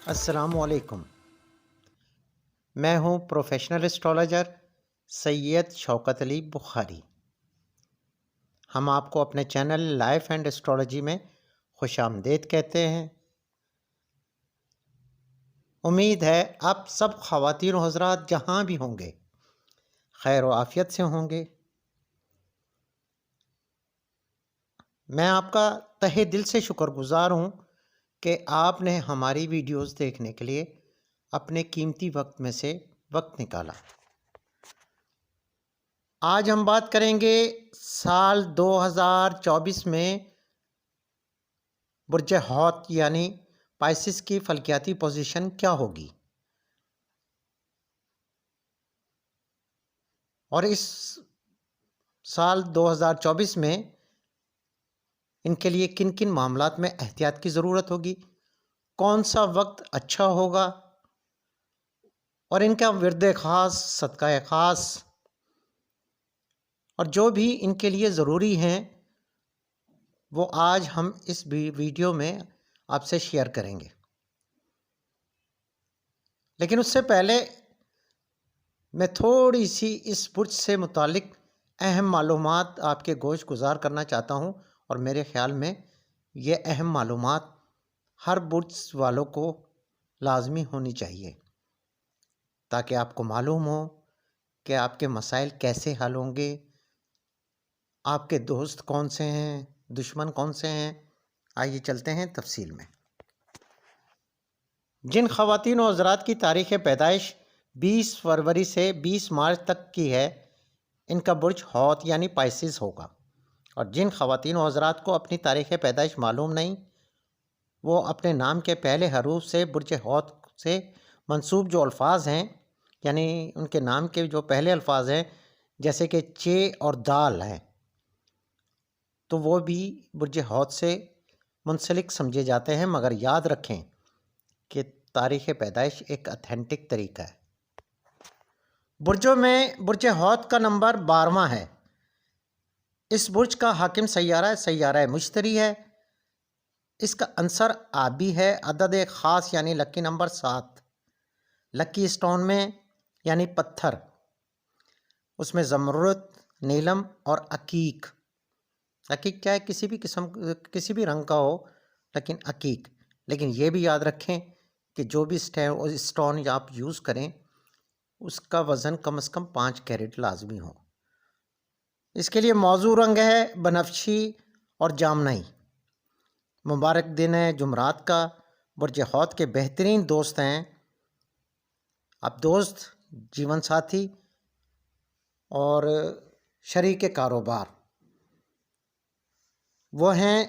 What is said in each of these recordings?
السلام علیکم۔ میں ہوں پروفیشنل اسٹرالوجر سید شوکت علی بخاری۔ ہم آپ کو اپنے چینل لائف اینڈ اسٹرالوجی میں خوش آمدید کہتے ہیں۔ امید ہے آپ سب خواتین و حضرات جہاں بھی ہوں گے خیر و عافیت سے ہوں گے۔ میں آپ کا تہہ دل سے شکر گزار ہوں کہ آپ نے ہماری ویڈیوز دیکھنے کے لیے اپنے قیمتی وقت میں سے وقت نکالا۔ آج ہم بات کریں گے سال 2024 میں برج حوت یعنی پائسس کی فلکیاتی پوزیشن کیا ہوگی، اور اس سال 2024 میں ان کے لیے کن کن معاملات میں احتیاط کی ضرورت ہوگی، کون سا وقت اچھا ہوگا، اور ان کا ورد خاص، صدقہ خاص اور جو بھی ان کے لیے ضروری ہیں وہ آج ہم اس ویڈیو میں آپ سے شیئر کریں گے۔ لیکن اس سے پہلے میں تھوڑی سی اس برج سے متعلق اہم معلومات آپ کے گوش گزار کرنا چاہتا ہوں، اور میرے خیال میں یہ اہم معلومات ہر برج والوں کو لازمی ہونی چاہیے تاکہ آپ کو معلوم ہو کہ آپ کے مسائل کیسے حل ہوں گے، آپ کے دوست کون سے ہیں، دشمن کون سے ہیں۔ آئیے چلتے ہیں تفصیل میں۔ جن خواتین و حضرات کی تاریخ پیدائش 20 فروری سے 20 مارچ تک کی ہے، ان کا برج حوت یعنی پائسس ہوگا، اور جن خواتین و حضرات کو اپنی تاریخ پیدائش معلوم نہیں، وہ اپنے نام کے پہلے حروف سے برج حوت سے منسوب جو الفاظ ہیں، یعنی ان کے نام کے جو پہلے الفاظ ہیں جیسے کہ چے اور دال ہیں، تو وہ بھی برج حوت سے منسلک سمجھے جاتے ہیں۔ مگر یاد رکھیں کہ تاریخ پیدائش ایک اتھینٹک طریقہ ہے۔ برجوں میں برج حوت کا نمبر 12واں ہے۔ اس برج کا حاکم سیارہ مشتری ہے۔ اس کا عنصر آبی ہے۔ عدد خاص یعنی لکی نمبر 7۔ لکی اسٹون میں یعنی پتھر، اس میں زمرد، نیلم اور عقیق چاہے کسی بھی رنگ کا ہو، لیکن عقیق۔ لیکن یہ بھی یاد رکھیں کہ جو بھی اسٹون آپ یوز کریں اس کا وزن کم از کم 5 کیرٹ لازمی ہو۔ اس کے لیے موزوں رنگ ہے بنفشی اور جامنی۔ مبارک دن ہے جمعرات کا۔ برج حوت کے بہترین دوست ہیں اب دوست، جیون ساتھی اور شریک کاروبار، وہ ہیں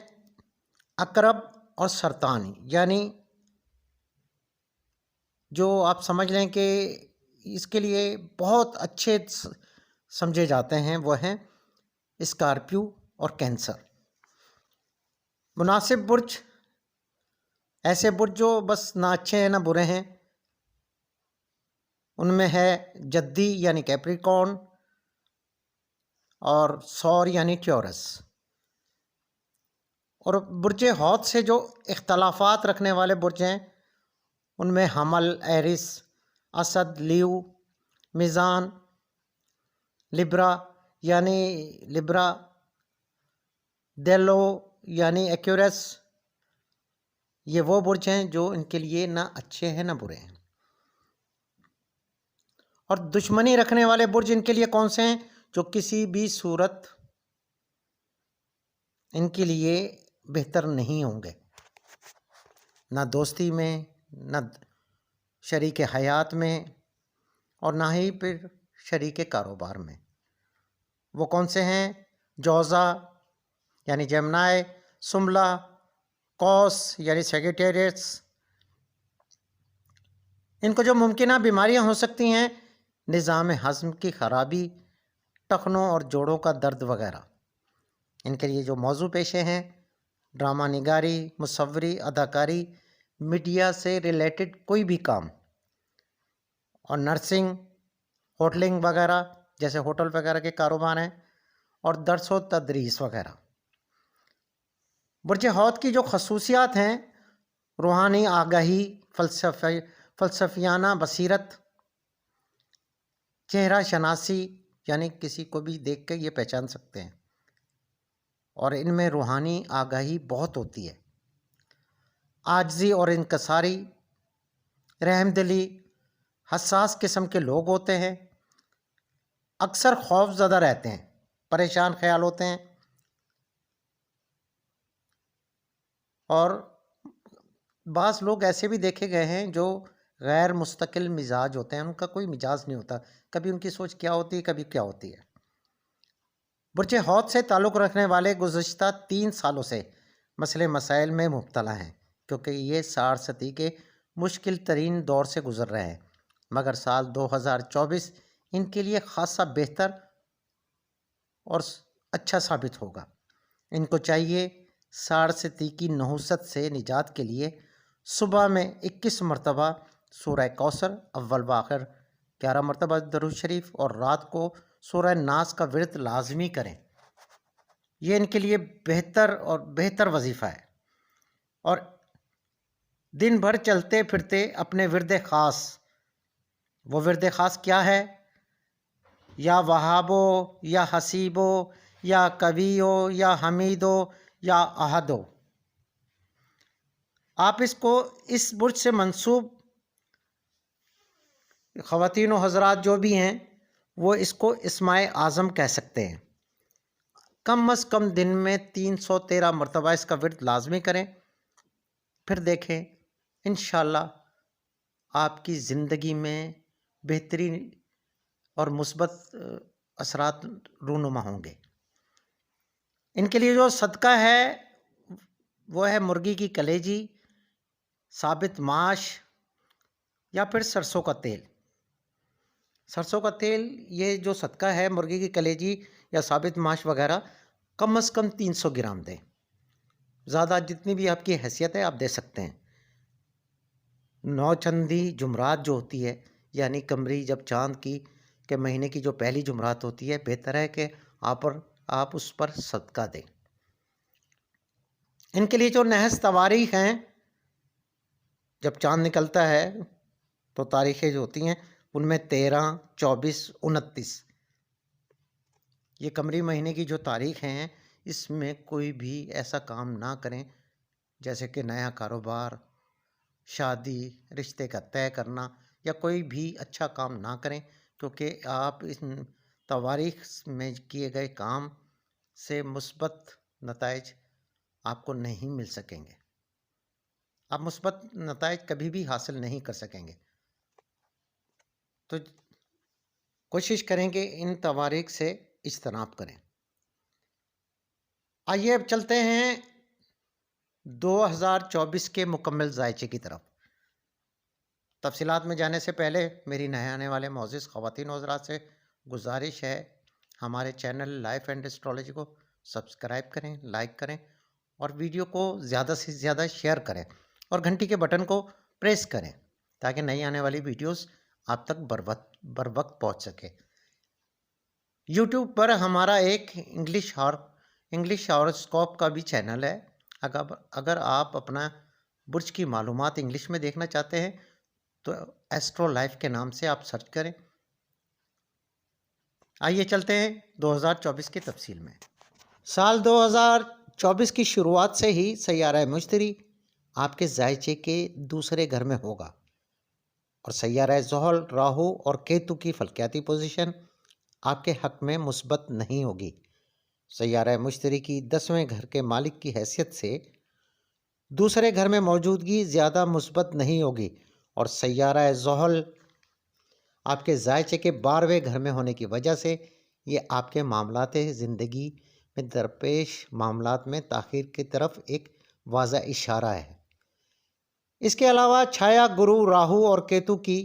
عقرب اور سرطان، یعنی جو آپ سمجھ لیں کہ اس کے لیے بہت اچھے سمجھے جاتے ہیں، وہ ہیں اسکارپیو اور کینسر۔ مناسب برج ایسے برج جو بس نہ اچھے ہیں نہ برے ہیں، ان میں ہے جدی یعنی کیپریکارن اور سور یعنی ٹیورس۔ اور برج حوت سے جو اختلافات رکھنے والے برج ہیں ان میں حمل، ایرس، اسد، لیو، میزان، لبرا، دیلو یعنی ایکویرس، یہ وہ برج ہیں جو ان کے لیے نہ اچھے ہیں نہ برے ہیں۔ اور دشمنی رکھنے والے برج ان کے لیے کون سے ہیں؟ جو کسی بھی صورت ان کے لیے بہتر نہیں ہوں گے، نہ دوستی میں، نہ شریک حیات میں، اور نہ ہی پھر شریک کاروبار میں۔ وہ کون سے ہیں؟ جوزا یعنی جیمنائی، سملا، قوس یعنی سیگیٹیریس۔ ان کو جو ممکنہ بیماریاں ہو سکتی ہیں، نظام ہضم کی خرابی، ٹخنوں اور جوڑوں کا درد وغیرہ۔ ان کے لیے جو موضوع پیشے ہیں، ڈرامہ نگاری، مصوری، اداکاری، میڈیا سے ریلیٹڈ کوئی بھی کام، اور نرسنگ، ہوٹلنگ وغیرہ جیسے ہوٹل وغیرہ کے کاروبار ہیں، اور درس و تدریس وغیرہ۔ برج حوت کی جو خصوصیات ہیں، روحانی آگاہی، فلسفیانہ بصیرت، چہرہ شناسی، یعنی کسی کو بھی دیکھ کے یہ پہچان سکتے ہیں، اور ان میں روحانی آگاہی بہت ہوتی ہے۔ عاجزی اور انکساری، رحم دلی، حساس قسم کے لوگ ہوتے ہیں، اکثر خوف زدہ رہتے ہیں، پریشان خیال ہوتے ہیں، اور بعض لوگ ایسے بھی دیکھے گئے ہیں جو غیر مستقل مزاج ہوتے ہیں، ان کا کوئی مزاج نہیں ہوتا، کبھی ان کی سوچ کیا ہوتی ہے کبھی کیا ہوتی ہے۔ برج حوت سے تعلق رکھنے والے گزشتہ 3 سالوں سے مسئلے مسائل میں مبتلا ہیں، کیونکہ یہ 60 صدی کے مشکل ترین دور سے گزر رہے ہیں، مگر سال 2024 ان کے لیے خاصا بہتر اور اچھا ثابت ہوگا۔ ان کو چاہیے 60 صدی کی نحوست سے نجات کے لیے صبح میں 21 مرتبہ سورہ کوثر، اول و آخر 11 مرتبہ درود شریف، اور رات کو سورہ ناس کا ورد لازمی کریں۔ یہ ان کے لیے بہتر وظیفہ ہے۔ اور دن بھر چلتے پھرتے اپنے ورد خاص، وہ ورد خاص کیا ہے؟ یا وہابو، یا حسیبو، یا کبیو، یا حمیدو، یا احدو، آپ اس کو اس برج سے منسوب خواتین و حضرات جو بھی ہیں وہ اس کو اسماء اعظم کہہ سکتے ہیں۔ کم از کم دن میں 313 مرتبہ اس کا ورد لازمی کریں، پھر دیکھیں انشاءاللہ آپ کی زندگی میں بہترین اور مثبت اثرات رونما ہوں گے۔ ان کے لیے جو صدقہ ہے وہ ہے مرغی کی کلیجی، ثابت ماش، یا پھر سرسوں کا تیل۔ سرسوں کا تیل، یہ جو صدقہ ہے مرغی کی کلیجی یا ثابت ماش وغیرہ، کم از کم 300 گرام دیں، زیادہ جتنی بھی آپ کی حیثیت ہے آپ دے سکتے ہیں۔ نوچندی جمعرات جو ہوتی ہے، یعنی قمری جب چاند کی کہ مہینے کی جو پہلی جمعرات ہوتی ہے، بہتر ہے کہ آپ اس پر صدقہ دیں۔ ان کے لیے جو نحس تواریخ ہیں، جب چاند نکلتا ہے تو تاریخیں جو ہوتی ہیں ان میں 13، 24، 29، یہ قمری مہینے کی جو تاریخ ہیں اس میں کوئی بھی ایسا کام نہ کریں جیسے کہ نیا کاروبار، شادی، رشتے کا طے کرنا، یا کوئی بھی اچھا کام نہ کریں، کیونکہ آپ ان تواریخ میں کیے گئے کام سے مثبت نتائج آپ کو نہیں مل سکیں گے، آپ مثبت نتائج کبھی بھی حاصل نہیں کر سکیں گے۔ تو کوشش کریں کہ ان تواریخ سے اجتناب کریں۔ آئیے اب چلتے ہیں 2024 کے مکمل ذائچے کی طرف۔ تفصیلات میں جانے سے پہلے میری نئے آنے والے معزز خواتین و حضرات سے گزارش ہے، ہمارے چینل لائف اینڈ اسٹرالوجی کو سبسکرائب کریں، لائک کریں، اور ویڈیو کو زیادہ سے زیادہ شیئر کریں، اور گھنٹی کے بٹن کو پریس کریں تاکہ نئی آنے والی ویڈیوز آپ تک بر وقت پہنچ سکے۔ یوٹیوب پر ہمارا ایک انگلش ہاروسکوپ کا بھی چینل ہے، اگر آپ اپنا برج کی معلومات انگلش میں دیکھنا چاہتے ہیں تو ایسٹرو لائف کے نام سے آپ سرچ کریں۔ آئیے چلتے ہیں 2024 کی تفصیل میں۔ سال 2024 کی شروعات سے ہی سیارہ مشتری آپ کے ذائچے کے دوسرے گھر میں ہوگا، اور سیارہ زحل، راہو اور کیتو کی فلکیاتی پوزیشن آپ کے حق میں مثبت نہیں ہوگی۔ سیارہ مشتری کی 10ویں گھر کے مالک کی حیثیت سے دوسرے گھر میں موجودگی زیادہ مثبت نہیں ہوگی، اور سیارہ زحل آپ کے ذائچے کے 12ویں گھر میں ہونے کی وجہ سے یہ آپ کے معاملات زندگی میں درپیش معاملات میں تاخیر کی طرف ایک واضح اشارہ ہے۔ اس کے علاوہ چھایا گرو راہو اور کیتو کی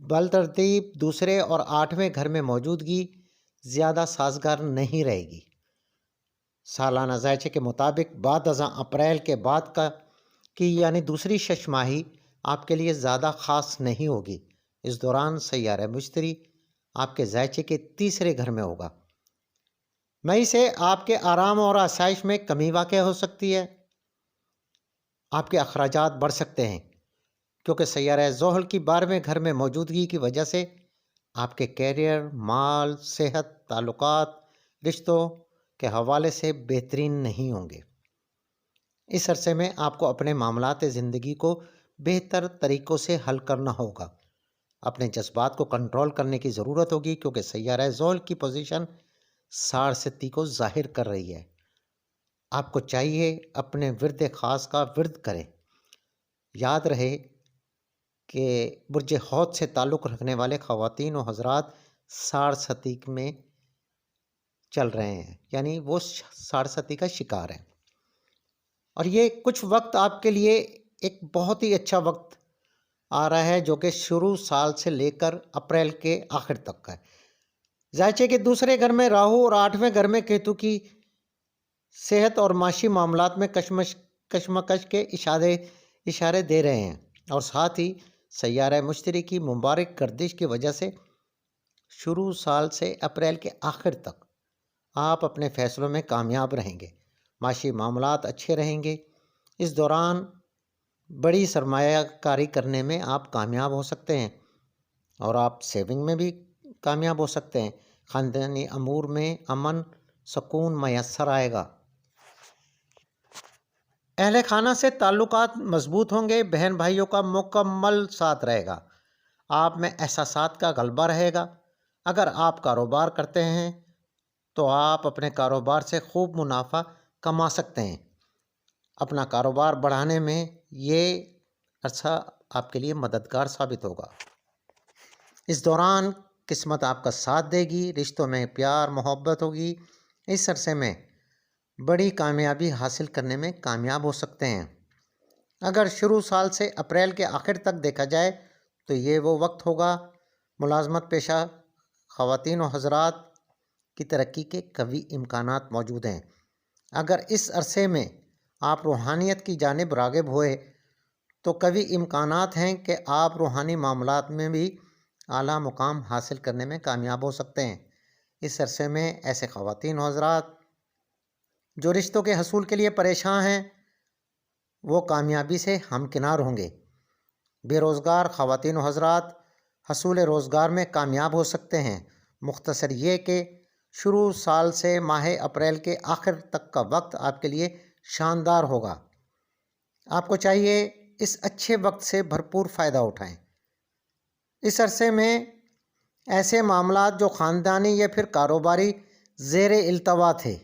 بالترتیب دوسرے اور 8ویں گھر میں موجودگی زیادہ سازگار نہیں رہے گی۔ سالانہ ذائچے کے مطابق بعد ازاں اپریل کے بعد کی یعنی دوسری شش ماہی آپ کے لیے زیادہ خاص نہیں ہوگی۔ اس دوران سیارہ مشتری آپ کے ذائچے کے تیسرے گھر میں ہوگا۔ مئی سے آپ کے آرام اور آسائش میں کمی واقع ہو سکتی ہے، آپ کے اخراجات بڑھ سکتے ہیں، کیونکہ سیارہ زحل کی 12ویں گھر میں موجودگی کی وجہ سے آپ کے کیریئر، مال، صحت، تعلقات، رشتوں کے حوالے سے بہترین نہیں ہوں گے۔ اس عرصے میں آپ کو اپنے معاملات زندگی کو بہتر طریقوں سے حل کرنا ہوگا۔ اپنے جذبات کو کنٹرول کرنے کی ضرورت ہوگی کیونکہ سیارہ زحل کی پوزیشن سارستی کو ظاہر کر رہی ہے۔ آپ کو چاہیے اپنے ورد خاص کا ورد کریں۔ یاد رہے کہ برج حوت سے تعلق رکھنے والے خواتین و حضرات سارستی میں چل رہے ہیں، یعنی وہ سارستی کا شکار ہیں، اور یہ کچھ وقت آپ کے لیے ایک بہت ہی اچھا وقت آ رہا ہے جو کہ شروع سال سے لے کر اپریل کے آخر تک کا ہے۔ ذائچے کے دوسرے گھر میں راہو اور 8ویں گھر میں کیتو کی صحت اور معاشی معاملات میں کشمکش کے اشارے دے رہے ہیں، اور ساتھ ہی سیارہ مشتری کی مبارک گردش کی وجہ سے شروع سال سے اپریل کے آخر تک آپ اپنے فیصلوں میں کامیاب رہیں گے۔ معاشی معاملات اچھے رہیں گے۔ اس دوران بڑی سرمایہ کاری کرنے میں آپ کامیاب ہو سکتے ہیں، اور آپ سیونگ میں بھی کامیاب ہو سکتے ہیں۔ خاندانی امور میں امن سکون میسر آئے گا۔ اہل خانہ سے تعلقات مضبوط ہوں گے۔ بہن بھائیوں کا مکمل ساتھ رہے گا۔ آپ میں احساسات کا غلبہ رہے گا۔ اگر آپ کاروبار کرتے ہیں تو آپ اپنے کاروبار سے خوب منافع کما سکتے ہیں۔ اپنا کاروبار بڑھانے میں یہ عرصہ آپ کے لیے مددگار ثابت ہوگا۔ اس دوران قسمت آپ کا ساتھ دے گی، رشتوں میں پیار محبت ہوگی۔ اس عرصے میں بڑی کامیابی حاصل کرنے میں کامیاب ہو سکتے ہیں۔ اگر شروع سال سے اپریل کے آخر تک دیکھا جائے تو یہ وہ وقت ہوگا ملازمت پیشہ خواتین و حضرات کی ترقی کے قوی امکانات موجود ہیں۔ اگر اس عرصے میں آپ روحانیت کی جانب راغب ہوئے تو قوی امکانات ہیں کہ آپ روحانی معاملات میں بھی اعلیٰ مقام حاصل کرنے میں کامیاب ہو سکتے ہیں۔ اس عرصے میں ایسے خواتین و حضرات جو رشتوں کے حصول کے لیے پریشان ہیں وہ کامیابی سے ہمکنار ہوں گے۔ بے روزگار خواتین و حضرات حصول روزگار میں کامیاب ہو سکتے ہیں۔ مختصر یہ کہ شروع سال سے ماہ اپریل کے آخر تک کا وقت آپ کے لیے شاندار ہوگا۔ آپ کو چاہیے اس اچھے وقت سے بھرپور فائدہ اٹھائیں۔ اس عرصے میں ایسے معاملات جو خاندانی یا پھر کاروباری زیر التوا تھے،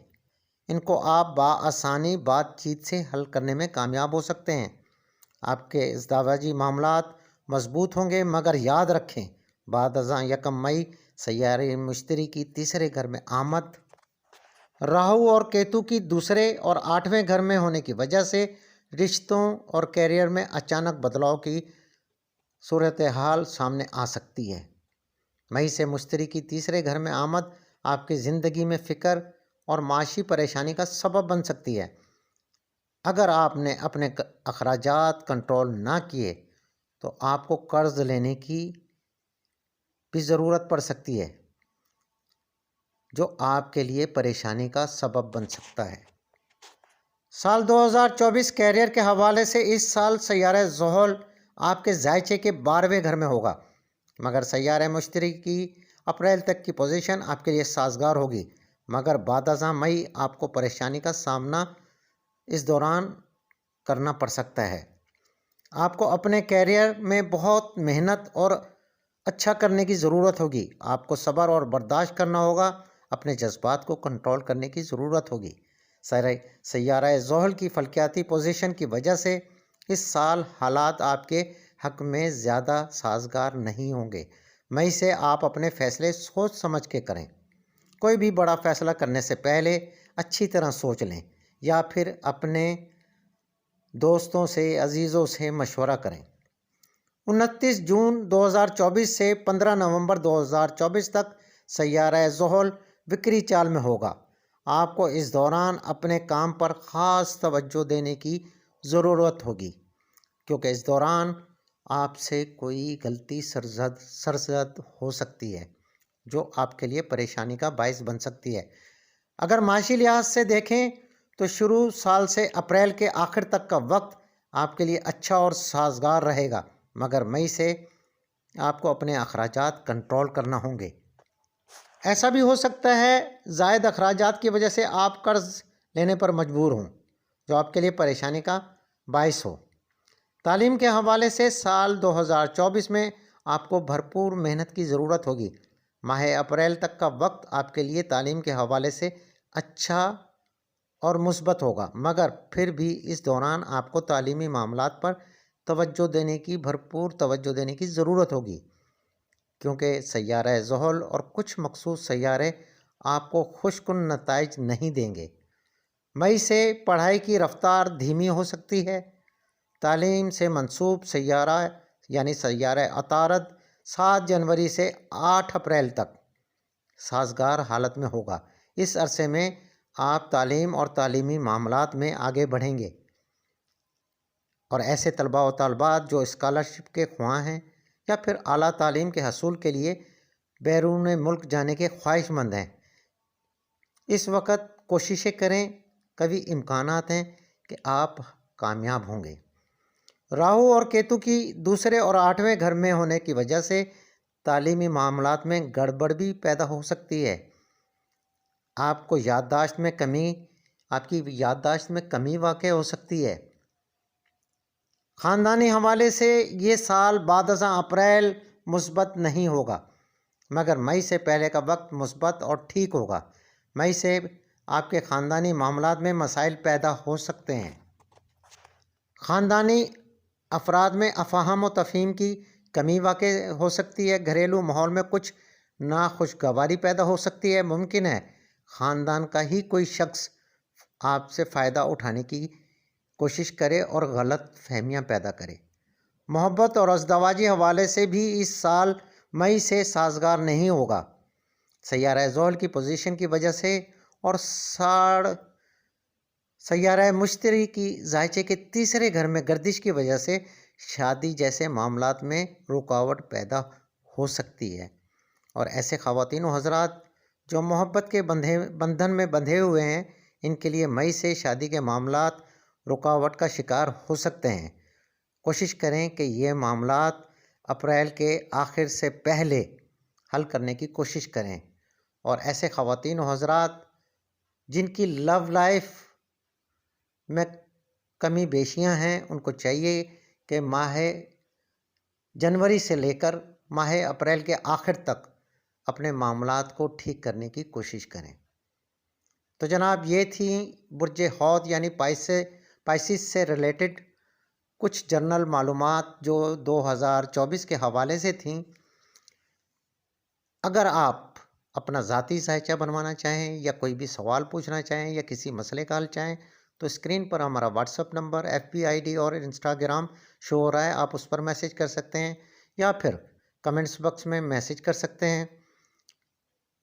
ان کو آپ بآسانی بات چیت سے حل کرنے میں کامیاب ہو سکتے ہیں۔ آپ کے ازدواجی معاملات مضبوط ہوں گے، مگر یاد رکھیں بعد ازاں 1 مئی سیارہ مشتری کی تیسرے گھر میں آمد راہو اور کیتو کی دوسرے اور 8ویں گھر میں ہونے کی وجہ سے رشتوں اور کیریئر میں اچانک بدلاؤ کی صورتحال سامنے آ سکتی ہے۔ مئی سے مشتری کی تیسرے گھر میں آمد آپ کی زندگی میں فکر اور معاشی پریشانی کا سبب بن سکتی ہے۔ اگر آپ نے اپنے اخراجات کنٹرول نہ کیے تو آپ کو قرض لینے کی بھی ضرورت پڑ سکتی ہے، جو آپ کے لیے پریشانی کا سبب بن سکتا ہے۔ سال 2024 کیریئر کے حوالے سے اس سال سیارہ زحل آپ کے ذائچے کے 12ویں گھر میں ہوگا، مگر سیارہ مشتری کی اپریل تک کی پوزیشن آپ کے لیے سازگار ہوگی، مگر بعد ازاں مئی آپ کو پریشانی کا سامنا اس دوران کرنا پڑ سکتا ہے۔ آپ کو اپنے کیریئر میں بہت محنت اور اچھا کرنے کی ضرورت ہوگی۔ آپ کو صبر اور برداشت کرنا ہوگا، اپنے جذبات کو کنٹرول کرنے کی ضرورت ہوگی۔ سیارہ زحل کی فلکیاتی پوزیشن کی وجہ سے اس سال حالات آپ کے حق میں زیادہ سازگار نہیں ہوں گے۔ مئی سے آپ اپنے فیصلے سوچ سمجھ کے کریں۔ کوئی بھی بڑا فیصلہ کرنے سے پہلے اچھی طرح سوچ لیں یا پھر اپنے دوستوں سے عزیزوں سے مشورہ کریں۔ 29 جون 2024 سے 15 نومبر 2024 تک سیارہ زحل وکری چال میں ہوگا۔ آپ کو اس دوران اپنے کام پر خاص توجہ دینے کی ضرورت ہوگی، کیونکہ اس دوران آپ سے کوئی غلطی سرزد ہو سکتی ہے جو آپ کے لیے پریشانی کا باعث بن سکتی ہے۔ اگر معاشی لحاظ سے دیکھیں تو شروع سال سے اپریل کے آخر تک کا وقت آپ کے لیے اچھا اور سازگار رہے گا، مگر مئی سے آپ کو اپنے اخراجات کنٹرول کرنا ہوں گے۔ ایسا بھی ہو سکتا ہے زائد اخراجات کی وجہ سے آپ قرض لینے پر مجبور ہوں، جو آپ کے لیے پریشانی کا باعث ہو۔ تعلیم کے حوالے سے سال 2024 میں آپ کو بھرپور محنت کی ضرورت ہوگی۔ ماہ اپریل تک کا وقت آپ کے لیے تعلیم کے حوالے سے اچھا اور مثبت ہوگا، مگر پھر بھی اس دوران آپ کو تعلیمی معاملات پر بھرپور توجہ دینے کی ضرورت ہوگی، کیونکہ سیارہ زحل اور کچھ مخصوص سیارے آپ کو خوش کن نتائج نہیں دیں گے۔ مئی سے پڑھائی کی رفتار دھیمی ہو سکتی ہے۔ تعلیم سے منسوب سیارہ یعنی سیارہ عطارد 7 جنوری سے 8 اپریل تک سازگار حالت میں ہوگا۔ اس عرصے میں آپ تعلیم اور تعلیمی معاملات میں آگے بڑھیں گے، اور ایسے طلباء و طالبات جو اسکالرشپ کے خواہاں ہیں یا پھر اعلیٰ تعلیم کے حصول کے لیے بیرون ملک جانے کے خواہش مند ہیں، اس وقت کوششیں کریں، کبھی امکانات ہیں کہ آپ کامیاب ہوں گے۔ راہو اور کیتو کی دوسرے اور 8ویں گھر میں ہونے کی وجہ سے تعلیمی معاملات میں گڑبڑ بھی پیدا ہو سکتی ہے۔ آپ کی یادداشت میں کمی واقع ہو سکتی ہے۔ خاندانی حوالے سے یہ سال بعد ازاں اپریل مثبت نہیں ہوگا، مگر مئی سے پہلے کا وقت مثبت اور ٹھیک ہوگا۔ مئی سے آپ کے خاندانی معاملات میں مسائل پیدا ہو سکتے ہیں۔ خاندانی افراد میں افہام و تفہیم کی کمی واقع ہو سکتی ہے۔ گھریلو ماحول میں کچھ ناخوشگواری پیدا ہو سکتی ہے۔ ممکن ہے خاندان کا ہی کوئی شخص آپ سے فائدہ اٹھانے کی کوشش کرے اور غلط فہمیاں پیدا کرے۔ محبت اور ازدواجی حوالے سے بھی اس سال مئی سے سازگار نہیں ہوگا۔ سیارہ زحل کی پوزیشن کی وجہ سے اور سیارہ مشتری کی ذائچے کے تیسرے گھر میں گردش کی وجہ سے شادی جیسے معاملات میں رکاوٹ پیدا ہو سکتی ہے، اور ایسے خواتین و حضرات جو محبت کے بندھن میں بندھے ہوئے ہیں، ان کے لیے مئی سے شادی کے معاملات رکاوٹ کا شکار ہو سکتے ہیں۔ کوشش کریں کہ یہ معاملات اپریل کے آخر سے پہلے حل کرنے کی کوشش کریں، اور ایسے خواتین و حضرات جن کی لو لائف میں کمی بیشیاں ہیں، ان کو چاہیے کہ ماہ جنوری سے لے کر ماہ اپریل کے آخر تک اپنے معاملات کو ٹھیک کرنے کی کوشش کریں۔ تو جناب، یہ تھی برج حوت یعنی پائسس سے ریلیٹڈ کچھ جنرل معلومات جو 2024 کے حوالے سے تھیں۔ اگر آپ اپنا ذاتی سائچہ بنوانا چاہیں یا کوئی بھی سوال پوچھنا چاہیں یا کسی مسئلے کا حل چاہیں تو اسکرین پر ہمارا what's app number, FB ID اور انسٹاگرام شو ہو رہا ہے، آپ اس پر میسج کر سکتے ہیں یا پھر کمنٹس باکس میں میسج کر سکتے ہیں۔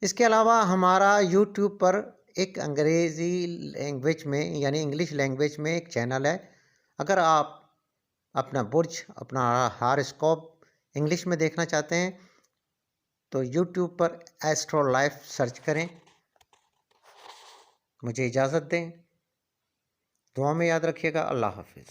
اس کے علاوہ ہمارا یوٹیوب پر ایک انگریزی لینگویج میں یعنی انگلش لینگویج میں ایک چینل ہے۔ اگر آپ اپنا برج، اپنا ہاروسکوپ انگلش میں دیکھنا چاہتے ہیں تو یوٹیوب پر ایسٹرو لائف سرچ کریں۔ مجھے اجازت دیں، دعا میں یاد رکھیے گا۔ اللہ حافظ۔